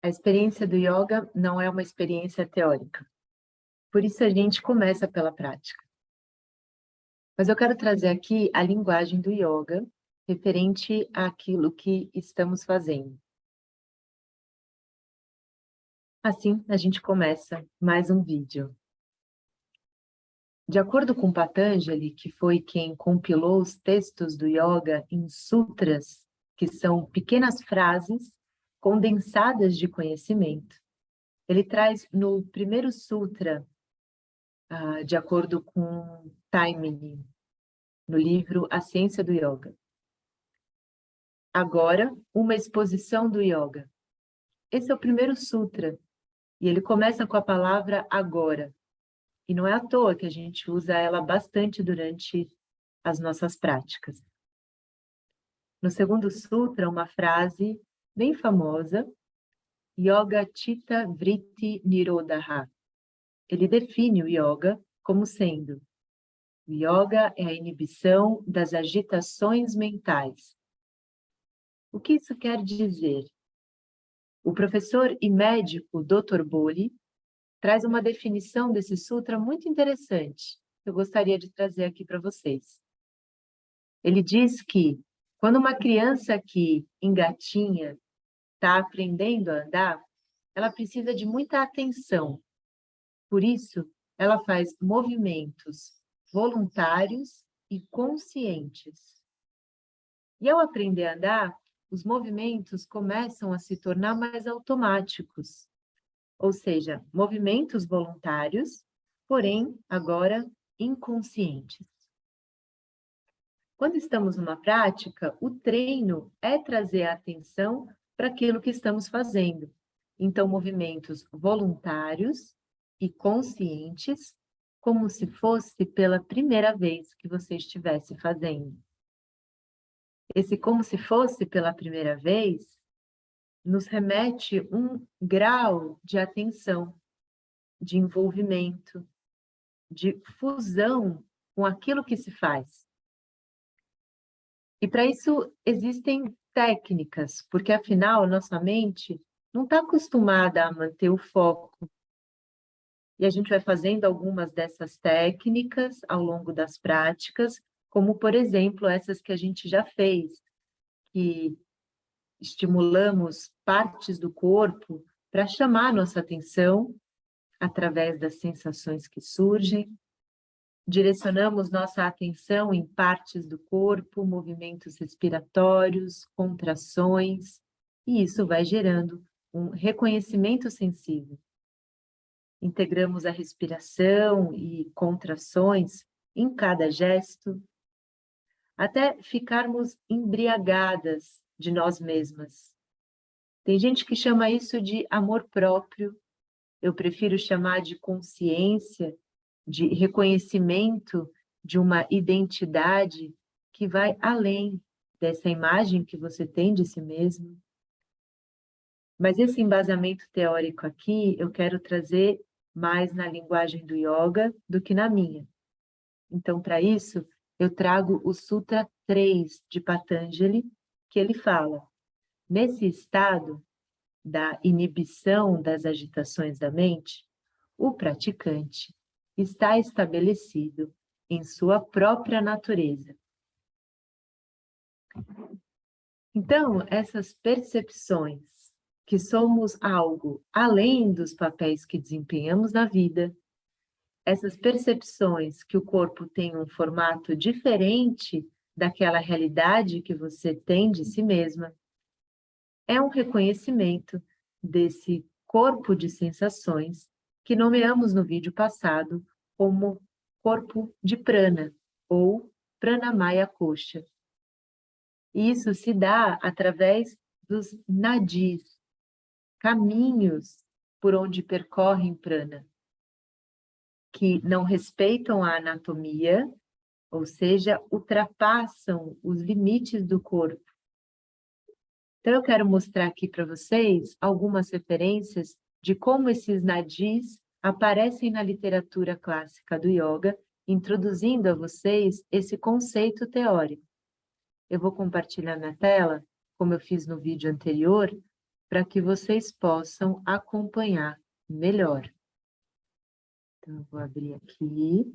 A experiência do yoga não é uma experiência teórica. Por isso a gente começa pela prática. Mas eu quero trazer aqui a linguagem do yoga referente àquilo que estamos fazendo. Assim, a gente começa mais um vídeo. De acordo com Patanjali, que foi quem compilou os textos do yoga em sutras, que são pequenas frases condensadas de conhecimento, ele traz no primeiro sutra, de acordo com Taimini, no livro A Ciência do Yoga. Agora, uma exposição do yoga. Esse é o primeiro sutra, e ele começa com a palavra agora. E não é à toa que a gente usa ela bastante durante as nossas práticas. No segundo sutra, uma frase bem famosa, Yoga Chitta Vritti Nirodha. Ele define o yoga como sendo: o yoga é a inibição das agitações mentais. O que isso quer dizer? O professor e médico Dr. Boli traz uma definição desse sutra muito interessante, que eu gostaria de trazer aqui para vocês. Ele diz que quando uma criança que engatinha está aprendendo a andar, ela precisa de muita atenção. Por isso, ela faz movimentos voluntários e conscientes. E ao aprender a andar, os movimentos começam a se tornar mais automáticos. Ou seja, movimentos voluntários, porém, agora inconscientes. Quando estamos numa prática, o treino é trazer a atenção para aquilo que estamos fazendo. Então, movimentos voluntários e conscientes, como se fosse pela primeira vez que você estivesse fazendo. Esse como se fosse pela primeira vez nos remete um grau de atenção, de envolvimento, de fusão com aquilo que se faz. E para isso existem técnicas, porque afinal nossa mente não está acostumada a manter o foco. E a gente vai fazendo algumas dessas técnicas ao longo das práticas, como por exemplo essas que a gente já fez, que estimulamos partes do corpo para chamar nossa atenção através das sensações que surgem. Direcionamos nossa atenção em partes do corpo, movimentos respiratórios, contrações, e isso vai gerando um reconhecimento sensível. Integramos a respiração e contrações em cada gesto, até ficarmos embriagadas de nós mesmas. Tem gente que chama isso de amor próprio, eu prefiro chamar de consciência, de reconhecimento de uma identidade que vai além dessa imagem que você tem de si mesmo. Mas esse embasamento teórico aqui, eu quero trazer mais na linguagem do yoga do que na minha. Então, para isso, eu trago o Sutra 3 de Patanjali, que ele fala: nesse estado da inibição das agitações da mente, o praticante está estabelecido em sua própria natureza. Então, essas percepções que somos algo além dos papéis que desempenhamos na vida, essas percepções que o corpo tem um formato diferente daquela realidade que você tem de si mesma, é um reconhecimento desse corpo de sensações que nomeamos no vídeo passado como corpo de prana, ou pranamaya kosha. E isso se dá através dos nadis, caminhos por onde percorrem prana, que não respeitam a anatomia, ou seja, ultrapassam os limites do corpo. Então, eu quero mostrar aqui para vocês algumas referências de como esses nadis aparecem na literatura clássica do yoga, introduzindo a vocês esse conceito teórico. Eu vou compartilhar na tela, como eu fiz no vídeo anterior, para que vocês possam acompanhar melhor. Então, eu vou abrir aqui.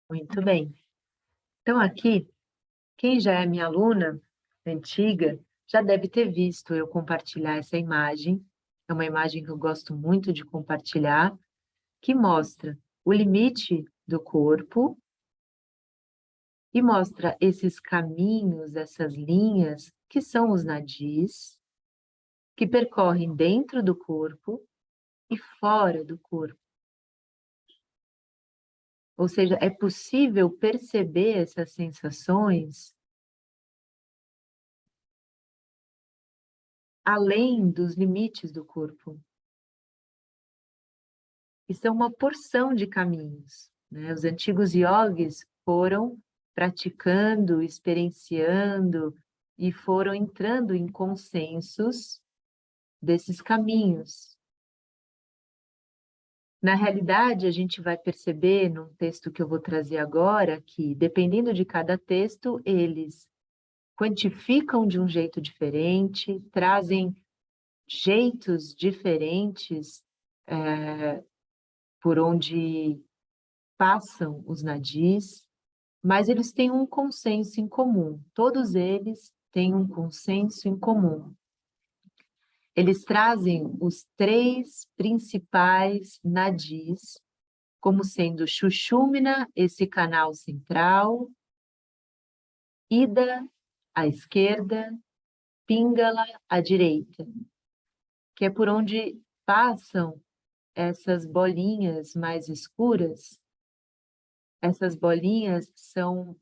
Muito bem. Então, aqui, quem já é minha aluna antiga, já deve ter visto eu compartilhar essa imagem. É uma imagem que eu gosto muito de compartilhar, que mostra o limite do corpo e mostra esses caminhos, essas linhas, que são os nadis, que percorrem dentro do corpo e fora do corpo. Ou seja, é possível perceber essas sensações além dos limites do corpo. Isso é uma porção de caminhos, né? Os antigos yogis foram praticando, experienciando e foram entrando em consensos desses caminhos. Na realidade, a gente vai perceber num texto que eu vou trazer agora que, dependendo de cada texto, eles quantificam de um jeito diferente, trazem jeitos diferentes por onde passam os nadis, mas eles têm um consenso em comum. Todos eles têm um consenso em comum. Eles trazem os 3 principais nadis, como sendo Sushumna, esse canal central, Ida, à esquerda, Pingala, à direita, que é por onde passam essas bolinhas mais escuras. Essas bolinhas são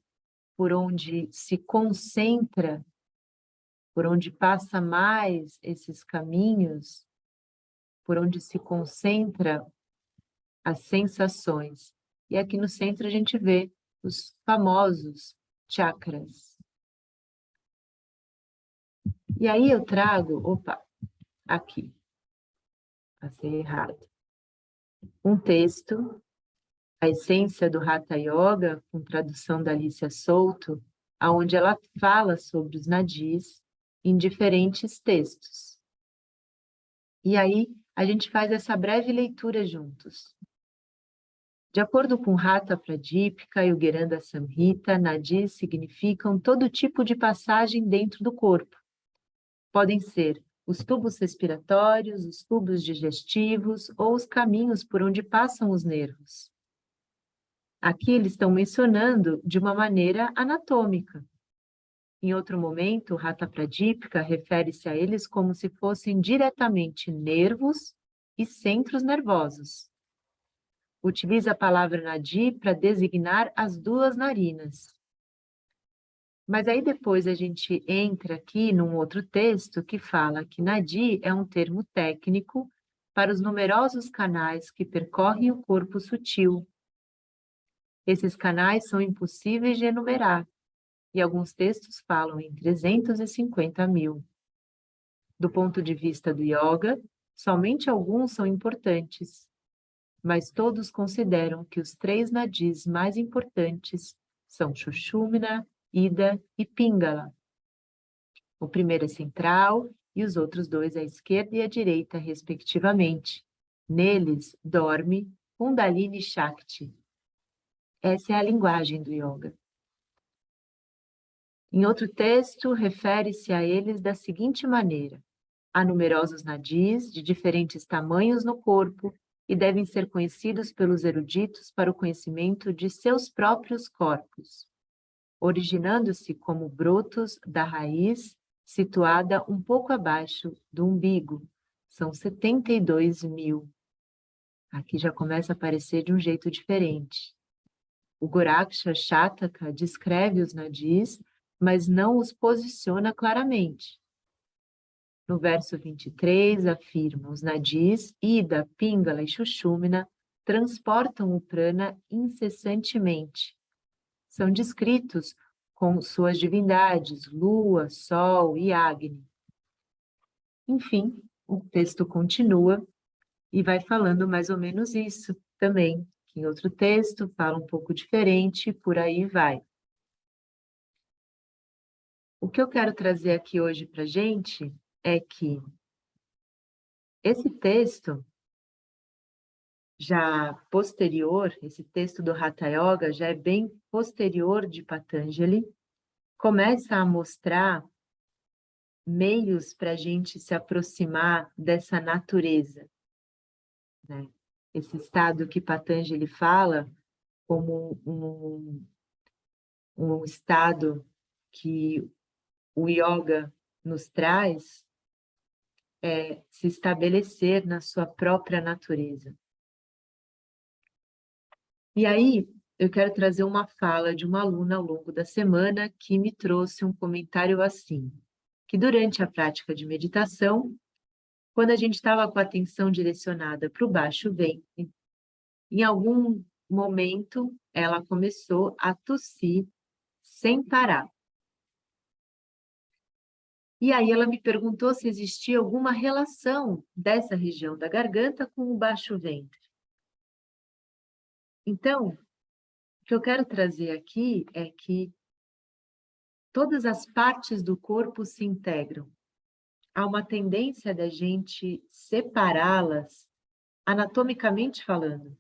por onde se concentra, por onde passa mais esses caminhos, por onde se concentra as sensações. E aqui no centro a gente vê os famosos chakras. E aí eu trago, aqui, passei errado, um texto, A Essência do Hatha Yoga, com tradução da Alicia Souto, onde ela fala sobre os nadis em diferentes textos. E aí a gente faz essa breve leitura juntos. De acordo com Hatha Pradipika e o Geranda Samhita, nadis significam todo tipo de passagem dentro do corpo. Podem ser os tubos respiratórios, os tubos digestivos ou os caminhos por onde passam os nervos. Aqui eles estão mencionando de uma maneira anatômica. Em outro momento, Hatha Pradipika refere-se a eles como se fossem diretamente nervos e centros nervosos. Utiliza a palavra nadi para designar as 2 narinas. Mas aí depois a gente entra aqui num outro texto que fala que nadi é um termo técnico para os numerosos canais que percorrem o corpo sutil. Esses canais são impossíveis de enumerar, e alguns textos falam em 350 mil. Do ponto de vista do yoga, somente alguns são importantes, mas todos consideram que os 3 nadis mais importantes são Sushumna, Ida e Pingala. O primeiro é central e os outros 2 à esquerda e à direita, respectivamente. Neles dorme Kundalini Shakti. Essa é a linguagem do yoga. Em outro texto, refere-se a eles da seguinte maneira: há numerosos nadis de diferentes tamanhos no corpo e devem ser conhecidos pelos eruditos para o conhecimento de seus próprios corpos, originando-se como brotos da raiz situada um pouco abaixo do umbigo. São 72 mil. Aqui já começa a aparecer de um jeito diferente. O Goraksha Shataka descreve os nadis, mas não os posiciona claramente. No verso 23, afirma: os nadis, Ida, Pingala e Sushumna transportam o prana incessantemente. São descritos com suas divindades, Lua, Sol e Agni. Enfim, o texto continua e vai falando mais ou menos isso também, que em outro texto fala um pouco diferente, por aí vai. O que eu quero trazer aqui hoje para a gente é que esse texto já posterior, esse texto do Hatha Yoga já é bem posterior de Patanjali, começa a mostrar meios para a gente se aproximar dessa natureza, né? Esse estado que Patanjali fala como um estado que o yoga nos traz, é se estabelecer na sua própria natureza. E aí, eu quero trazer uma fala de uma aluna ao longo da semana que me trouxe um comentário assim, que durante a prática de meditação, quando a gente estava com a atenção direcionada para o baixo ventre, em algum momento ela começou a tossir sem parar. E aí ela me perguntou se existia alguma relação dessa região da garganta com o baixo ventre. Então, o que eu quero trazer aqui é que todas as partes do corpo se integram. Há uma tendência da gente separá-las, anatomicamente falando.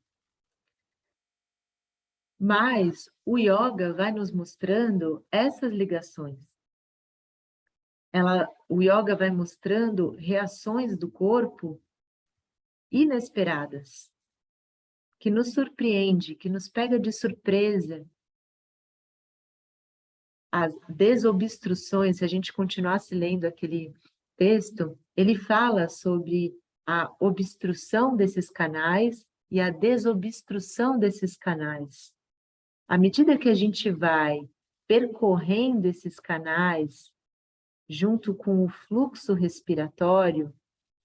Mas o yoga vai nos mostrando essas ligações. O yoga vai mostrando reações do corpo inesperadas, que nos surpreende, que nos pega de surpresa. As desobstruções, se a gente continuasse lendo aquele texto, ele fala sobre a obstrução desses canais e a desobstrução desses canais. À medida que a gente vai percorrendo esses canais, junto com o fluxo respiratório,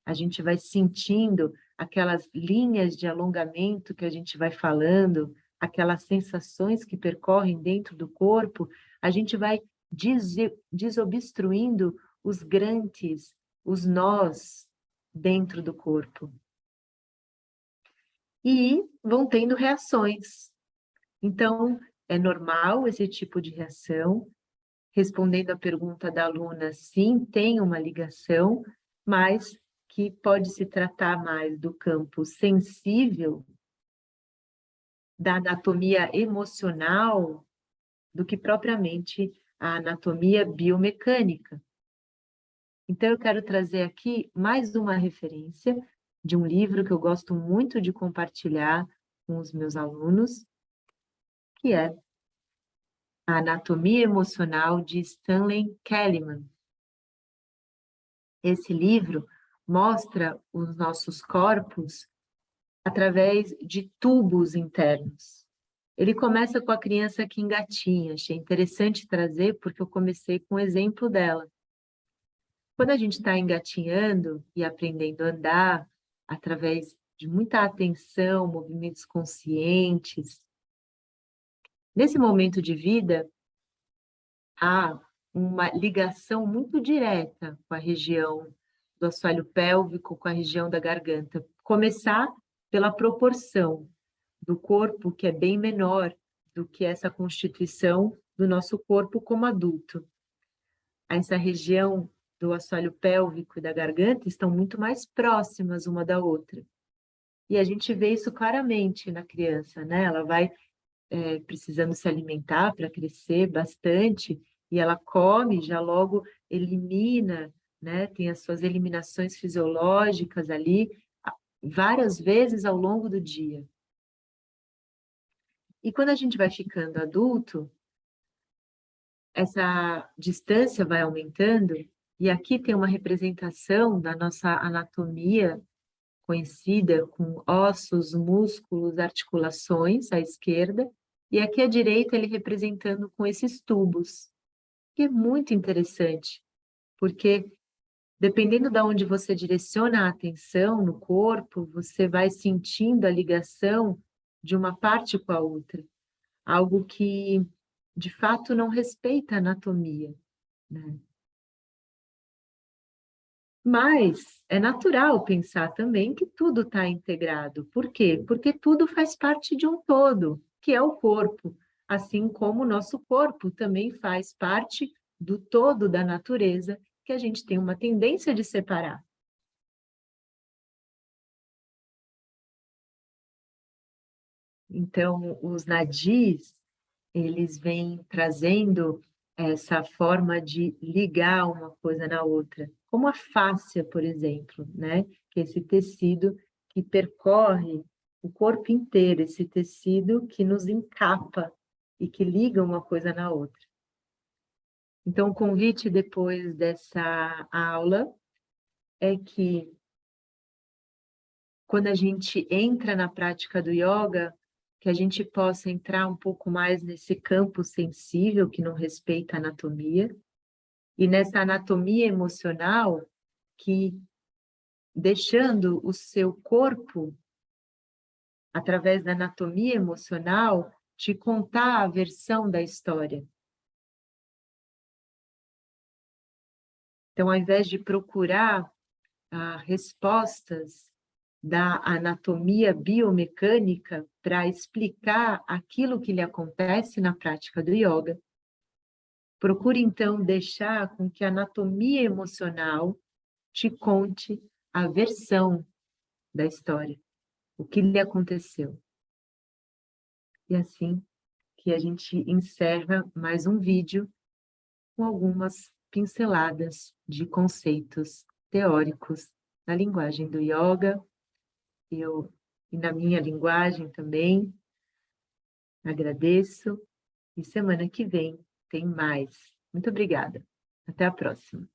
a gente vai sentindo aquelas linhas de alongamento que a gente vai falando, aquelas sensações que percorrem dentro do corpo, a gente vai desobstruindo os grantes, os nós dentro do corpo. E vão tendo reações. Então, é normal esse tipo de reação. Respondendo à pergunta da aluna, sim, tem uma ligação, mas que pode se tratar mais do campo sensível, da anatomia emocional, do que propriamente a anatomia biomecânica. Então, eu quero trazer aqui mais uma referência de um livro que eu gosto muito de compartilhar com os meus alunos, que é A Anatomia Emocional de Stanley Keleman. Esse livro mostra os nossos corpos através de tubos internos. Ele começa com a criança que engatinha. Achei interessante trazer porque eu comecei com o exemplo dela. Quando a gente está engatinhando e aprendendo a andar através de muita atenção, movimentos conscientes, nesse momento de vida, há uma ligação muito direta com a região do assoalho pélvico, com a região da garganta. Começar pela proporção do corpo, que é bem menor do que essa constituição do nosso corpo como adulto. Essa região do assoalho pélvico e da garganta estão muito mais próximas uma da outra. E a gente vê isso claramente na criança, né? Ela vai precisando se alimentar para crescer bastante, e ela come, já logo elimina, né? Tem as suas eliminações fisiológicas ali, várias vezes ao longo do dia. E quando a gente vai ficando adulto, essa distância vai aumentando, e aqui tem uma representação da nossa anatomia conhecida com ossos, músculos, articulações à esquerda, e aqui à direita ele representando com esses tubos, que é muito interessante, porque dependendo de onde você direciona a atenção no corpo, você vai sentindo a ligação de uma parte com a outra, algo que de fato não respeita a anatomia, né? Mas é natural pensar também que tudo está integrado. Por quê? Porque tudo faz parte de um todo, que é o corpo, assim como o nosso corpo também faz parte do todo da natureza, que a gente tem uma tendência de separar. Então, os nadis, eles vêm trazendo essa forma de ligar uma coisa na outra, como a fáscia, por exemplo, né? Que é esse tecido que percorre o corpo inteiro, esse tecido que nos encapa e que liga uma coisa na outra. Então, o convite depois dessa aula é que quando a gente entra na prática do yoga, que a gente possa entrar um pouco mais nesse campo sensível que não respeita a anatomia, e nessa anatomia emocional que, deixando o seu corpo, através da anatomia emocional, te contar a versão da história. Então, ao invés de procurar respostas da anatomia biomecânica para explicar aquilo que lhe acontece na prática do yoga, procure, então, deixar com que a anatomia emocional te conte a versão da história, o que lhe aconteceu. E assim que a gente encerra mais um vídeo com algumas pinceladas de conceitos teóricos na linguagem do yoga, e na minha linguagem também. Agradeço e semana que vem tem mais. Muito obrigada. Até a próxima.